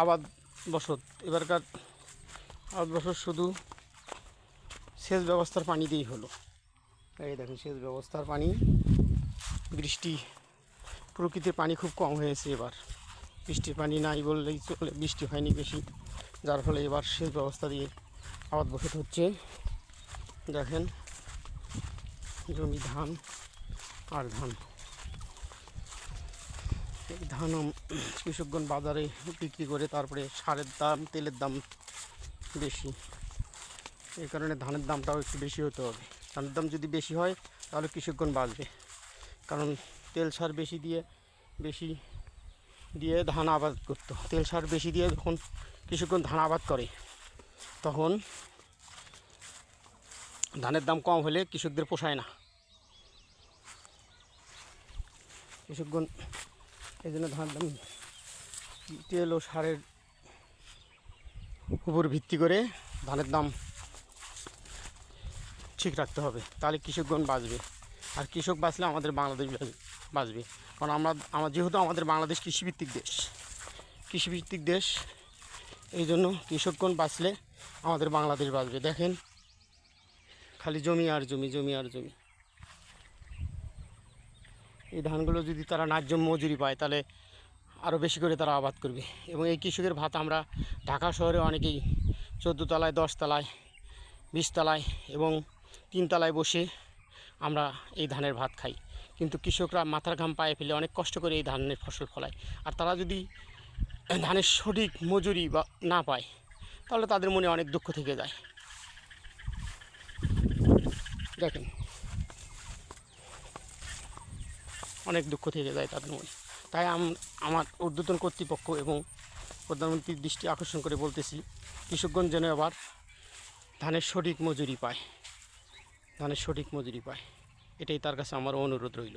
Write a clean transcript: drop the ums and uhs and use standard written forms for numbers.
আবাদ বসত, এবারকার আবাদ বসত শুধু সেচ ব্যবস্থার পানি দিয়েই হলো। এই দেখুন সেচ ব্যবস্থার পানি, বৃষ্টি, প্রকৃতির পানি খুব কম হয়েছে এবার, বৃষ্টির পানি নাই বললেই চলে, বৃষ্টি হয়নি বেশি, যার ফলে এবার সেচ ব্যবস্থা দিয়ে আবাদ বসত হচ্ছে। দেখেন জমি ধান আর ধান, এই ধান কৃষকগণ বাজারে বিক্রি করে, তারপরে সারের দাম, তেলের দাম বেশি, এই কারণে ধানের দামটাও একটু বেশি হতে হবে। ধানের দাম যদি বেশি হয় তাহলে কৃষকগণ বাঁচবে, কারণ তেল সার বেশি দিয়ে ধান আবাদ করতো। তেল সার বেশি দিয়ে যখন কৃষকগণ ধান আবাদ করে, তখন ধানের দাম কম হলে কৃষকদের পোষায় না। কৃষকগণ এই জন্য ধানের দাম তেল ও সারের উপর ভিত্তি করে ধানের দাম ঠিক রাখতে হবে, তাহলে কৃষকগণ বাঁচবে। আর কৃষক বাঁচলে আমাদের বাংলাদেশ বাঁচবে, কারণ যেহেতু আমাদের বাংলাদেশ কৃষিভিত্তিক দেশ, এই জন্য কৃষকগণ বাঁচলে আমাদের বাংলাদেশ বাঁচবে। দেখেন খালি জমি আর জমি, জমি আর জমি। এই ধানগুলো যদি তারা ন্যায্য মজুরি পায়, তাহলে আরও বেশি করে তারা আবাদ করবে। এবং এই কৃষকের ভাত আমরা ঢাকা শহরে অনেকেই 14 তলায়, 10 তলায়, 20 তলায় এবং 3 তলায় বসে আমরা এই ধানের ভাত খাই, কিন্তু কৃষকরা মাথার ঘাম পায়ে ফেলে অনেক কষ্ট করে এই ধানের ফসল ফলায়। আর তারা যদি ধানের সঠিক মজুরি বা না পায়, তাহলে তাদের মনে অনেক দুঃখ থেকে যায়। দেখেন অনেক দুঃখ থেকে যায় তাদের মনে। তাই আমার ঊর্ধ্বতন কর্তৃপক্ষ এবং প্রধানমন্ত্রীর দৃষ্টি আকর্ষণ করে বলতেছি, কৃষকগণ যেন আবার ধানের সঠিক মজুরি পায়, এটাই তার কাছে আমার অনুরোধ রইল।